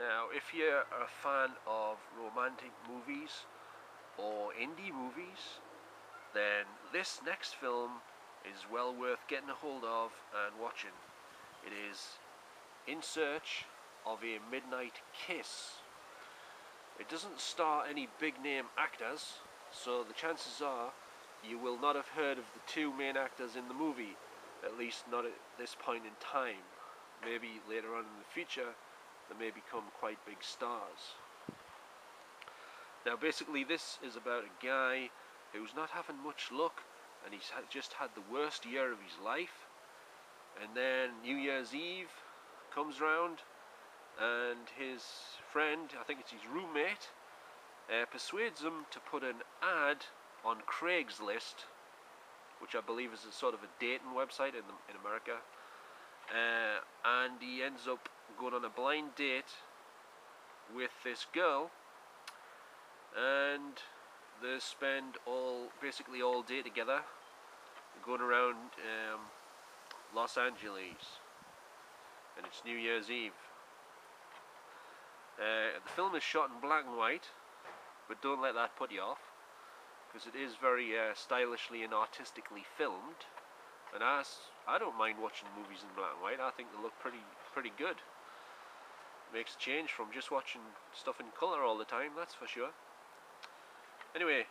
Now, if you're a fan of romantic movies or indie movies, then this next film is well worth getting a hold of and watching. It is In Search of a Midnight Kiss. It doesn't star any big name actors, so the chances are you will not have heard of the two main actors in the movie, at least not at this point in time. Maybe later on in the future they may become quite big stars. Now basically this is about a guy who's not having much luck, and he's just had the worst year of his life, and then New Year's Eve comes round and his friend, I think it's his roommate, persuades him to put an ad on Craigslist, which I believe is a sort of a dating website in America, and he ends up going on a blind date with this girl, and they spend basically all day together going around Los Angeles, and it's New Year's Eve. The film is shot in black and white, but don't let that put you off, because it is very stylishly and artistically filmed, and I don't mind watching movies in black and white. I think they look pretty good. Makes a change from just watching stuff in colour all the time, that's for sure. Anyway,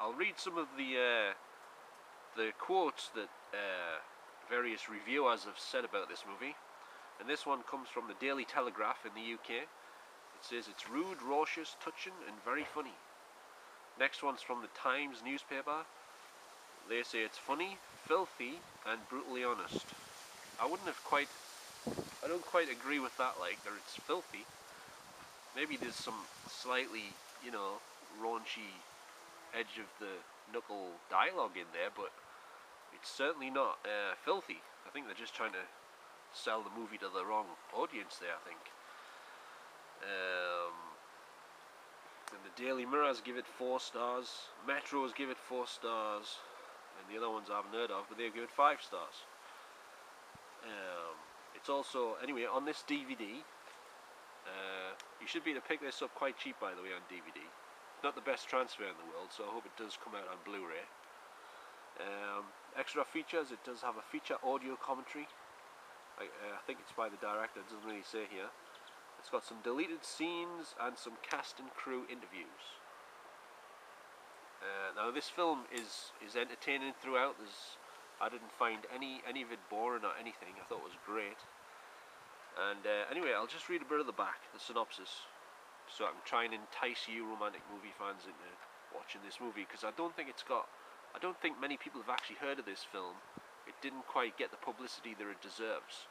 I'll read some of the quotes that various reviewers have said about this movie, and this one comes from the Daily Telegraph in the UK. It says it's rude, raucous, touching and very funny. Next one's from the Times newspaper. They say it's funny, filthy and brutally honest. I don't quite agree with that, like, that it's filthy. Maybe there's some slightly, raunchy edge of the knuckle dialogue in there, but it's certainly not filthy. I think they're just trying to sell the movie to the wrong audience there, I think. And the Daily Mirrors give it 4 stars, Metros give it 4 stars, and the other ones I haven't heard of, but they give it 5 stars. It's also, anyway, on this DVD, you should be able to pick this up quite cheap, by the way, on DVD. Not the best transfer in the world, so I hope it does come out on Blu-ray. Extra features, it does have a feature audio commentary. I think it's by the director, it doesn't really say here. It's got some deleted scenes and some cast and crew interviews. Now this film is entertaining throughout. I didn't find any of it boring or anything. I thought it was great. And anyway, I'll just read a bit of the back, the synopsis, so I can try and entice you romantic movie fans into watching this movie, because I don't think many people have actually heard of this film. It didn't quite get the publicity that it deserves.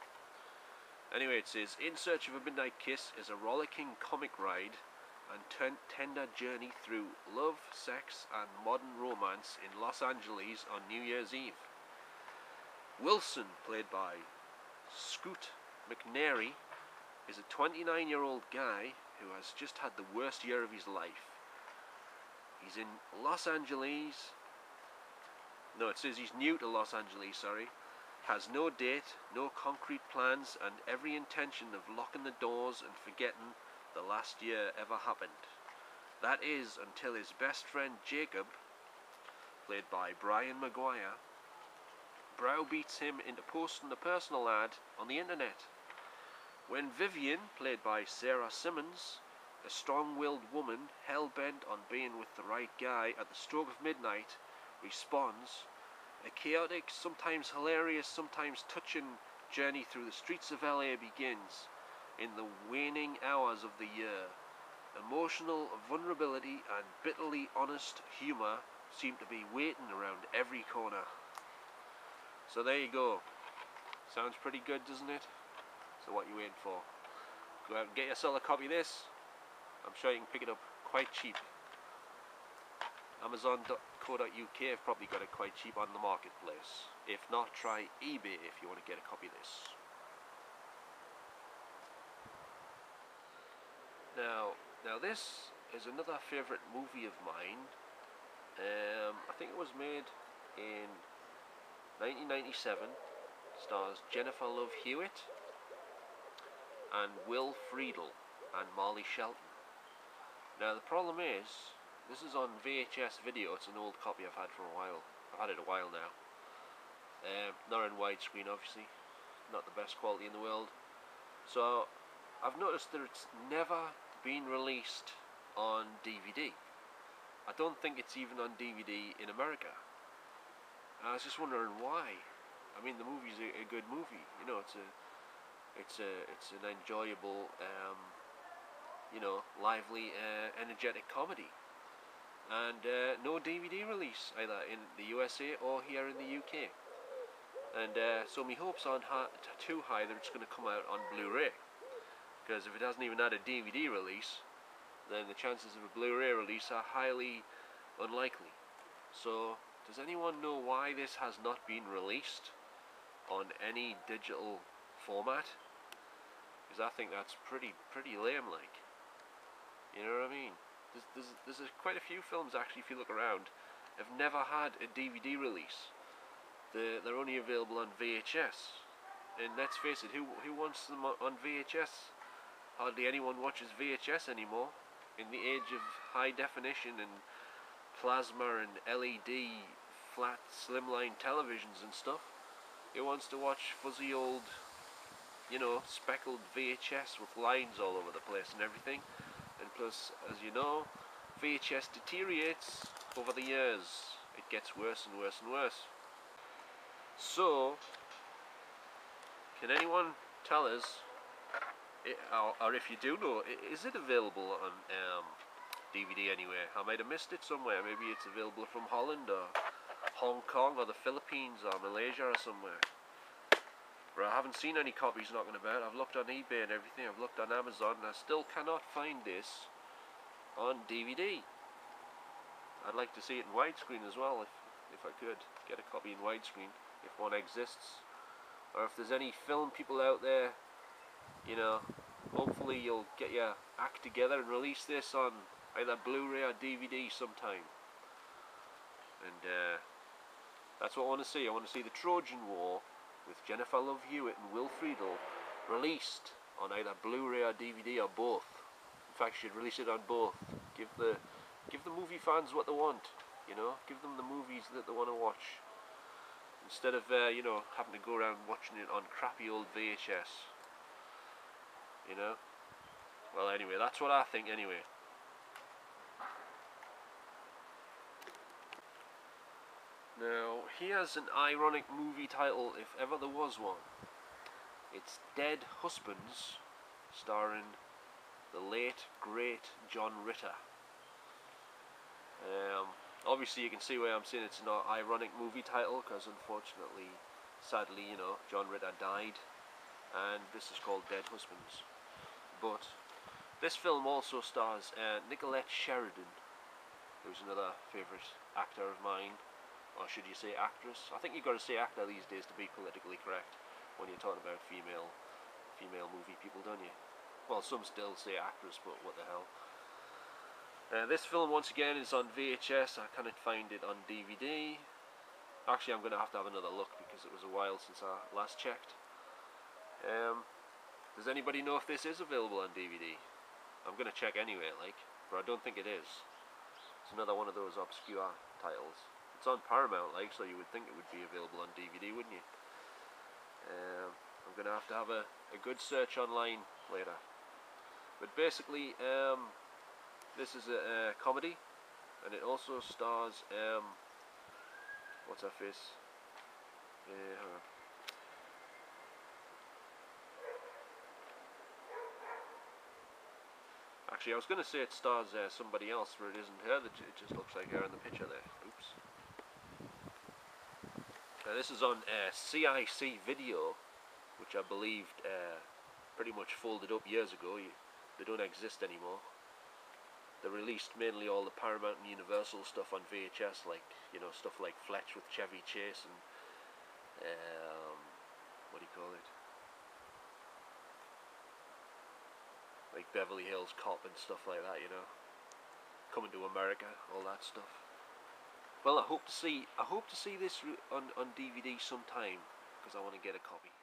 Anyway, it says, In Search of a Midnight Kiss is a rollicking comic ride and tender journey through love, sex and modern romance in Los Angeles on New Year's Eve. Wilson, played by Scoot McNairy, is a 29-year-old guy who has just had the worst year of his life. He's in Los Angeles. No, it says he's new to Los Angeles, has no date, no concrete plans, and every intention of locking the doors and forgetting the last year ever happened. That is until his best friend Jacob, played by Brian Maguire, browbeats him into posting a personal ad on the internet. When Vivian, played by Sarah Simmons, a strong-willed woman hell-bent on being with the right guy at the stroke of midnight, responds, a chaotic, sometimes hilarious, sometimes touching journey through the streets of LA begins in the waning hours of the year. Emotional vulnerability and bitterly honest humour seem to be waiting around every corner. So there you go. Sounds pretty good, doesn't it? So what are you waiting for? Go out and get yourself a copy of this. I'm sure you can pick it up quite cheap. Amazon.co.uk have probably got it quite cheap on the marketplace. If not, try eBay if you want to get a copy of this. Now this is another favourite movie of mine. I think it was made in 1997. Stars Jennifer Love Hewitt and Will Friedle. and Molly Shelton. Now the problem is, this is on VHS video. It's an old copy I've had for a while. I've had it a while now. Not in widescreen, obviously. Not the best quality in the world. So I've noticed that it's never been released on DVD. I don't think it's even on DVD in America. And I was just wondering why. I mean, the movie's a good movie. You know, it's an enjoyable, you know, lively, energetic comedy. And no DVD release either in the USA or here in the UK. And so my hopes aren't too high that it's going to come out on Blu-ray, because if it hasn't even had a DVD release, then the chances of a Blu-ray release are highly unlikely. So does anyone know why this has not been released on any digital format? Because I think that's pretty lame, like. You know what I mean? There's quite a few films, actually, if you look around, have never had a DVD release. They're only available on VHS. And let's face it, who wants them on VHS? Hardly anyone watches VHS anymore. In the age of high definition and plasma and LED flat slimline televisions and stuff, who wants to watch fuzzy old, you know, speckled VHS with lines all over the place and everything? And plus, as you know, VHS deteriorates over the years. It gets worse and worse and worse. So, can anyone tell us, or if you do know, is it available on DVD anywhere? I might have missed it somewhere. Maybe it's available from Holland or Hong Kong or the Philippines or Malaysia or somewhere. But I haven't seen any copies knocking about. I've looked on eBay and everything. I've looked on Amazon and I still cannot find this on DVD. I'd like to see it in widescreen as well, if I could get a copy in widescreen, if one exists. Or if there's any film people out there, you know, hopefully you'll get your act together and release this on either Blu-ray or DVD sometime. And that's what I want to see. I want to see the Trojan War with Jennifer Love Hewitt and Will Friedle released on either Blu-ray or DVD or both. In fact, you should release it on both. Give the movie fans what they want, you know. Give them the movies that they want to watch, instead of you know, having to go around watching it on crappy old VHS. You know. Well, anyway, that's what I think. Anyway. Now, here's an ironic movie title, if ever there was one. It's Dead Husbands, starring the late, great John Ritter. Obviously you can see why I'm saying it's an ironic movie title, because unfortunately, sadly, you know, John Ritter died, and this is called Dead Husbands. But this film also stars Nicolette Sheridan, who's another favourite actor of mine. Or should you say actress? I think you've got to say actor these days to be politically correct when you're talking about female movie people, don't you? Well, some still say actress, but what the hell. This film, once again, is on VHS. I cannot find it on DVD. Actually, I'm going to have another look, because it was a while since I last checked. Does anybody know if this is available on DVD? I'm going to check anyway, like, but I don't think it is. It's another one of those obscure titles. It's on Paramount, like, so you would think it would be available on DVD, wouldn't you? I'm going to have a good search online later. But basically, this is a comedy, and it also stars, what's her face? Hang on. Actually, I was going to say it stars somebody else, but it isn't her. It just looks like her in the picture there. Oops. This is on CIC Video, which I believe pretty much folded up years ago. They don't exist anymore. They released mainly all the Paramount and Universal stuff on VHS, like, you know, stuff like Fletch with Chevy Chase and what do you call it? Like Beverly Hills Cop and stuff like that, you know. Coming to America, all that stuff. Well, I hope to see this on DVD sometime, because I want to get a copy.